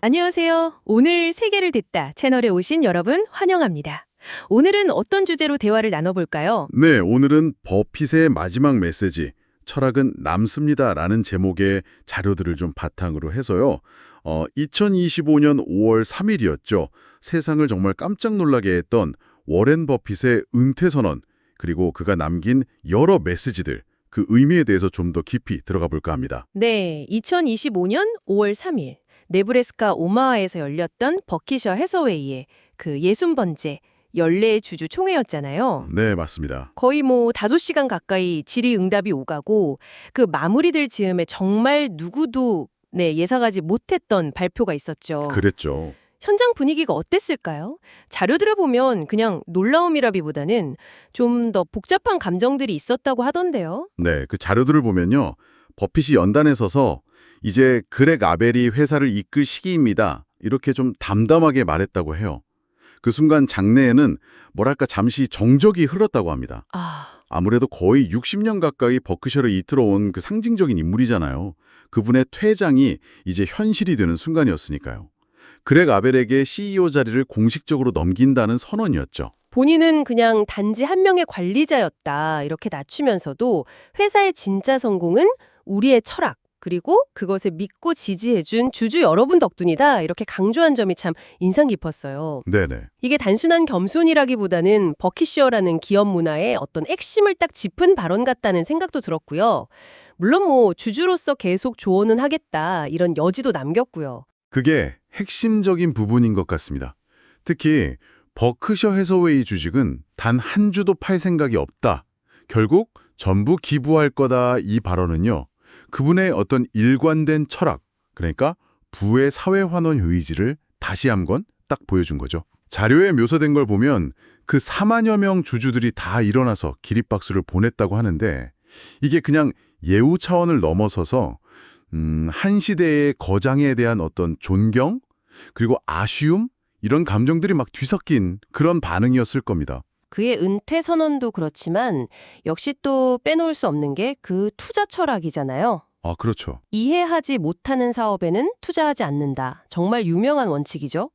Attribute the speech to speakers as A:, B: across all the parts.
A: 안녕하세요. 오늘 세계를 듣다 채널에 오신 여러분 환영합니다. 오늘은 어떤 주제로 대화를 나눠볼까요?
B: 네, 오늘은 버핏의 마지막 메시지, 철학은 남습니다라는 제목의 자료들을 좀 바탕으로 해서요. 2025년 5월 3일이었죠. 세상을 정말 깜짝 놀라게 했던 워렌 버핏의 은퇴 선언, 그리고 그가 남긴 여러 메시지들, 그 의미에 대해서 좀 더 깊이 들어가 볼까 합니다.
A: 네, 2025년 5월 3일 네브래스카 오마하에서 열렸던 버키셔 해서웨이의 그 60번째 연례 주주 총회였잖아요.
B: 네, 맞습니다.
A: 거의 뭐 5시간 가까이 질의응답이 오가고 그 마무리될 즈음에 정말 누구도 예상하지 못했던 발표가 있었죠.
B: 그랬죠.
A: 현장 분위기가 어땠을까요? 자료들을 보면 그냥 놀라움이라기보다는 좀 더 복잡한 감정들이 있었다고 하던데요.
B: 네, 그 자료들을 보면요. 버핏이 연단에 서서 이제 그렉 아벨이 회사를 이끌 시기입니다. 이렇게 좀 담담하게 말했다고 해요. 그 순간 장내에는 뭐랄까 잠시 정적이 흘렀다고 합니다. 아무래도 거의 60년 가까이 버크셔를 이끌어온 그 상징적인 인물이잖아요. 그분의 퇴장이 이제 현실이 되는 순간이었으니까요. 그렉 아벨에게 CEO 자리를 공식적으로 넘긴다는 선언이었죠.
A: 본인은 그냥 단지 한 명의 관리자였다 이렇게 낮추면서도 회사의 진짜 성공은 우리의 철학 그리고 그것을 믿고 지지해준 주주 여러분 덕분이다 이렇게 강조한 점이 참 인상 깊었어요.
B: 네네.
A: 이게 단순한 겸손이라기보다는 버키셔라는 기업 문화의 어떤 핵심을 딱 짚은 발언 같다는 생각도 들었고요. 물론 뭐 주주로서 계속 조언은 하겠다 이런 여지도 남겼고요.
B: 그게 핵심적인 부분인 것 같습니다. 특히 버크셔 해서웨이 주식은 단 한 주도 팔 생각이 없다. 결국 전부 기부할 거다 이 발언은요. 그분의 어떤 일관된 철학, 그러니까 부의 사회환원 의지를 다시 한번 딱 보여준 거죠. 자료에 묘사된 걸 보면 그 4만여 명 주주들이 다 일어나서 기립박수를 보냈다고 하는데 이게 그냥 예우 차원을 넘어서서 한 시대의 거장에 대한 어떤 존경, 그리고 아쉬움, 이런 감정들이 막 뒤섞인 그런 반응이었을 겁니다.
A: 그의 은퇴 선언도 그렇지만 역시 또 빼놓을 수 없는 게 그 투자 철학이잖아요.
B: 아, 그렇죠.
A: 이해하지 못하는 사업에는 투자하지 않는다. 정말 유명한 원칙이죠.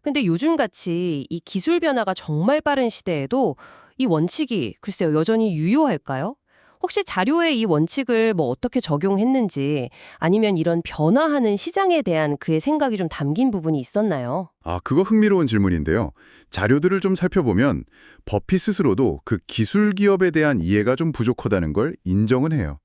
A: 근데 요즘같이 이 기술 변화가 정말 빠른 시대에도 이 원칙이 글쎄요 여전히 유효할까요? 혹시 자료에 이 원칙을 뭐 어떻게 적용했는지 아니면 이런 변화하는 시장에 대한 그의 생각이 좀 담긴 부분이 있었나요?
B: 아, 그거 흥미로운 질문인데요. 자료들을 좀 살펴보면 버핏 스스로도 그 기술 기업에 대한 이해가 좀 부족하다는 걸 인정은 해요.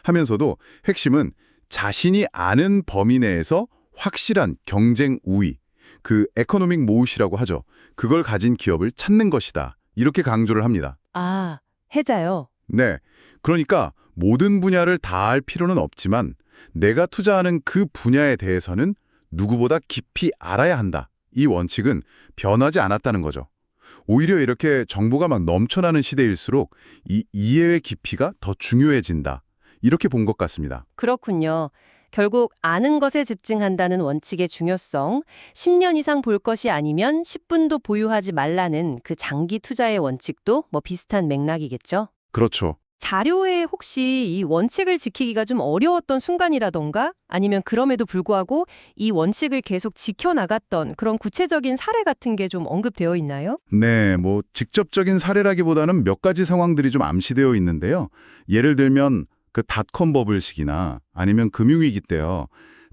B: 하면서도 핵심은 자신이 아는 범위 내에서 확실한 경쟁 우위, 그 에코노믹 모웃이라고 하죠. 그걸 가진 기업을 찾는 것이다. 이렇게 강조를 합니다.
A: 아, 해자요.
B: 네, 그러니까 모든 분야를 다 알 필요는 없지만 내가 투자하는 그 분야에 대해서는 누구보다 깊이 알아야 한다. 이 원칙은 변하지 않았다는 거죠. 오히려 이렇게 정보가 막 넘쳐나는 시대일수록 이 이해의 깊이가 더 중요해진다. 이렇게 본 것 같습니다.
A: 그렇군요. 결국 아는 것에 집중한다는 원칙의 중요성, 10년 이상 볼 것이 아니면 10분도 보유하지 말라는 그 장기 투자의 원칙도 뭐 비슷한 맥락이겠죠?
B: 그렇죠.
A: 자료에 혹시 이 원칙을 지키기가 좀 어려웠던 순간이라던가 아니면 그럼에도 불구하고 이 원칙을 계속 지켜나갔던 그런 구체적인 사례 같은 게 좀 언급되어 있나요?
B: 네, 뭐 직접적인 사례라기보다는 몇 가지 상황들이 좀 암시되어 있는데요. 예를 들면 그 닷컴 버블 시기나 아니면 금융위기 때요.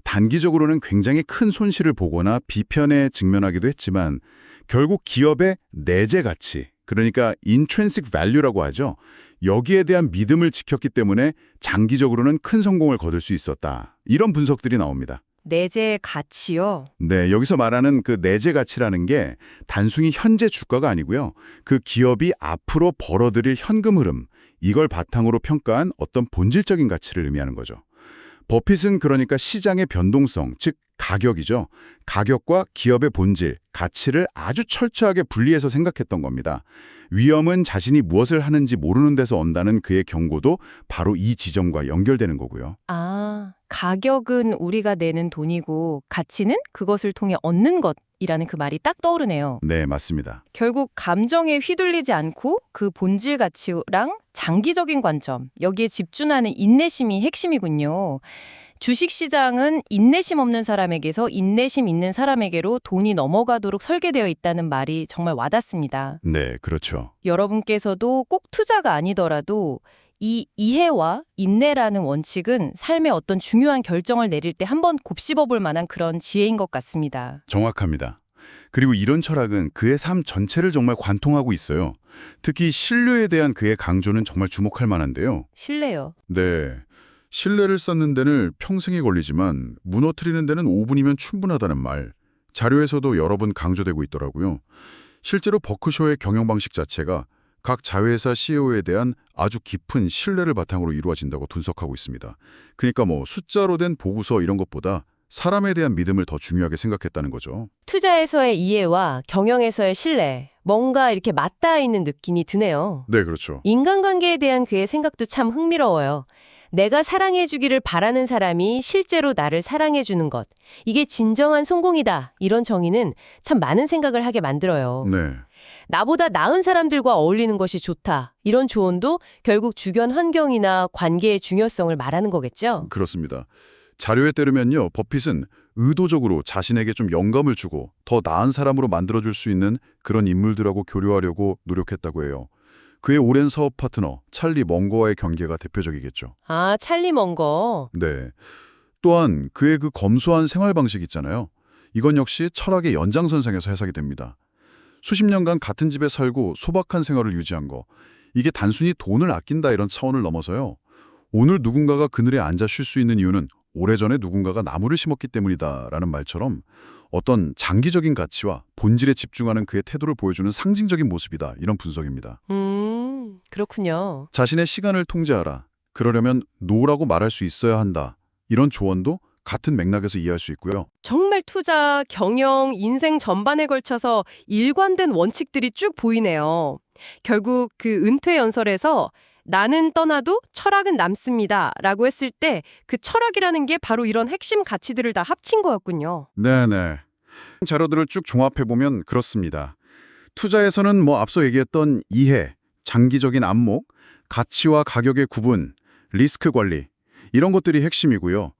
B: 단기적으로는 굉장히 큰 손실을 보거나 비편에 직면하기도 했지만 결국 기업의 내재 가치, 그러니까 intrinsic value라고 하죠. 여기에 대한 믿음을 지켰기 때문에 장기적으로는 큰 성공을 거둘 수 있었다. 이런 분석들이 나옵니다.
A: 내재 가치요.
B: 네, 여기서 말하는 그 내재 가치라는 게 단순히 현재 주가가 아니고요. 그 기업이 앞으로 벌어들일 현금 흐름, 이걸 바탕으로 평가한 어떤 본질적인 가치를 의미하는 거죠. 버핏은 그러니까 시장의 변동성, 즉 가격이죠. 가격과 기업의 본질, 가치를 아주 철저하게 분리해서 생각했던 겁니다. 위험은 자신이 무엇을 하는지 모르는 데서 온다는 그의 경고도 바로 이 지점과 연결되는 거고요.
A: 아, 가격은 우리가 내는 돈이고 가치는 그것을 통해 얻는 것이라는 그 말이 딱 떠오르네요.
B: 네, 맞습니다.
A: 결국 감정에 휘둘리지 않고 그 본질 가치랑 장기적인 관점, 여기에 집중하는 인내심이 핵심이군요.
C: 주식시장은 인내심 없는 사람에게서 인내심 있는 사람에게로 돈이 넘어가도록 설계되어 있다는 말이 정말 와닿습니다.
B: 네, 그렇죠.
C: 여러분께서도 꼭 투자가 아니더라도 이 이해와 인내라는 원칙은 삶의 어떤 중요한 결정을 내릴 때 한번 곱씹어 볼 만한 그런 지혜인 것 같습니다.
B: 정확합니다. 그리고 이런 철학은 그의 삶 전체를 정말 관통하고 있어요. 특히 신뢰에 대한 그의 강조는 정말 주목할 만한데요.
C: 신뢰요.
B: 네. 신뢰를 쌓는 데는 평생이 걸리지만 무너뜨리는 데는 5분이면 충분하다는 말. 자료에서도 여러 번 강조되고 있더라고요. 실제로 버크셔의 경영 방식 자체가 각 자회사 CEO에 대한 아주 깊은 신뢰를 바탕으로 이루어진다고 분석하고 있습니다. 그러니까 뭐 숫자로 된 보고서 이런 것보다 사람에 대한 믿음을 더 중요하게 생각했다는 거죠.
A: 투자에서의 이해와 경영에서의 신뢰, 뭔가 이렇게 맞닿아 있는 느낌이 드네요.
B: 네, 그렇죠.
A: 인간관계에 대한 그의 생각도 참 흥미로워요. 내가 사랑해주기를 바라는 사람이 실제로 나를 사랑해주는 것. 이게 진정한 성공이다. 이런 정의는 참 많은 생각을 하게 만들어요.
B: 네.
A: 나보다 나은 사람들과 어울리는 것이 좋다. 이런 조언도 결국 주변 환경이나 관계의 중요성을 말하는 거겠죠?
B: 그렇습니다. 자료에 따르면요, 버핏은 의도적으로 자신에게 좀 영감을 주고 더 나은 사람으로 만들어줄 수 있는 그런 인물들하고 교류하려고 노력했다고 해요. 그의 오랜 사업 파트너 찰리 멍거와의 경계가 대표적이겠죠.
A: 아, 찰리 먼거.
B: 네. 또한 그의 그 검소한 생활 방식 있잖아요. 이건 역시 철학의 연장선상에서 해석이 됩니다. 수십 년간 같은 집에 살고 소박한 생활을 유지한 거. 이게 단순히 돈을 아낀다 이런 차원을 넘어서요. 오늘 누군가가 그늘에 앉아 쉴 수 있는 이유는 오래전에 누군가가 나무를 심었기 때문이다라는 말처럼 어떤 장기적인 가치와 본질에 집중하는 그의 태도를 보여주는 상징적인 모습이다. 이런 분석입니다.
A: 그렇군요.
B: 자신의 시간을 통제하라. 그러려면 노라고 말할 수 있어야 한다. 이런 조언도 같은 맥락에서 이해할 수 있고요.
A: 정말 투자, 경영, 인생 전반에 걸쳐서 일관된 원칙들이 쭉 보이네요. 결국 그 은퇴 연설에서 나는 떠나도 철학은 남습니다. 라고 했을 때 그 철학이라는 게 바로 이런 핵심 가치들을 다 합친 거였군요.
B: 네네. 자료들을 쭉 종합해보면 그렇습니다. 투자에서는 뭐 앞서 얘기했던 이해, 장기적인 안목, 가치와 가격의 구분, 리스크 관리 이런 것들이 핵심이고요.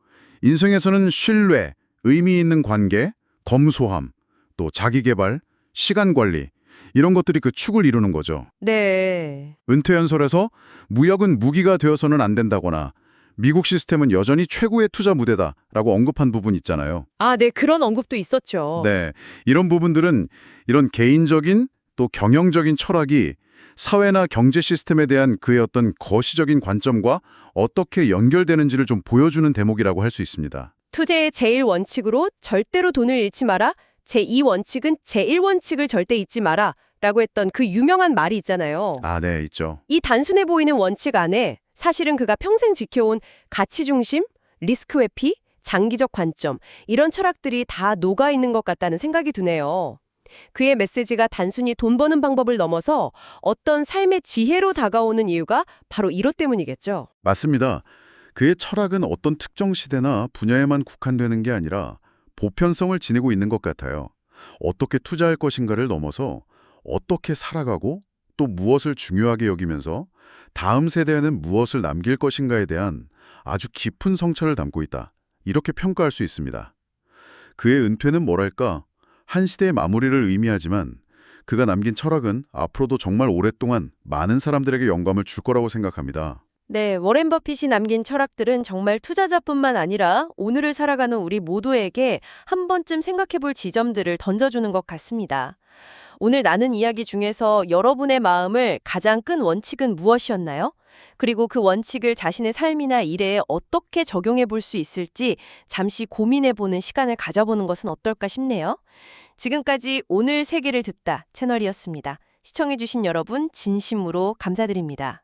B: 인생에서는 신뢰, 의미 있는 관계, 검소함, 또 자기개발, 시간 관리 이런 것들이 그 축을 이루는 거죠.
A: 네.
B: 은퇴연설에서 무역은 무기가 되어서는 안 된다거나 미국 시스템은 여전히 최고의 투자 무대다라고 언급한 부분 있잖아요.
A: 아, 네. 그런 언급도 있었죠.
B: 네, 이런 부분들은 이런 개인적인 또 경영적인 철학이 사회나 경제 시스템에 대한 그의 어떤 거시적인 관점과 어떻게 연결되는지를 좀 보여주는 대목이라고 할 수 있습니다.
A: 투자의 제1원칙으로 절대로 돈을 잃지 마라. 제2원칙은 제1원칙을 절대 잊지 마라. 라고 했던 그 유명한 말이 있잖아요.
B: 아, 네, 있죠.
A: 이 단순해 보이는 원칙 안에 사실은 그가 평생 지켜온 가치 중심, 리스크 회피, 장기적 관점 이런 철학들이 다 녹아 있는 것 같다는 생각이 드네요. 그의 메시지가 단순히 돈 버는 방법을 넘어서 어떤 삶의 지혜로 다가오는 이유가 바로 이것 때문이겠죠.
B: 맞습니다. 그의 철학은 어떤 특정 시대나 분야에만 국한되는 게 아니라 보편성을 지니고 있는 것 같아요. 어떻게 투자할 것인가를 넘어서 어떻게 살아가고 또 무엇을 중요하게 여기면서 다음 세대에는 무엇을 남길 것인가에 대한 아주 깊은 성찰을 담고 있다. 이렇게 평가할 수 있습니다. 그의 은퇴는 뭐랄까 한 시대의 마무리를 의미하지만 그가 남긴 철학은 앞으로도 정말 오랫동안 많은 사람들에게 영감을 줄 거라고 생각합니다.
A: 네, 워렌 버핏이 남긴 철학들은 정말 투자자뿐만 아니라 오늘을 살아가는 우리 모두에게 한 번쯤 생각해볼 지점들을 던져주는 것 같습니다. 오늘 나눈 이야기 중에서 여러분의 마음을 가장 끈 원칙은 무엇이었나요? 그리고 그 원칙을 자신의 삶이나 일에 어떻게 적용해 볼 수 있을지 잠시 고민해 보는 시간을 가져보는 것은 어떨까 싶네요. 지금까지 오늘 세계를 듣다 채널이었습니다. 시청해 주신 여러분 진심으로 감사드립니다.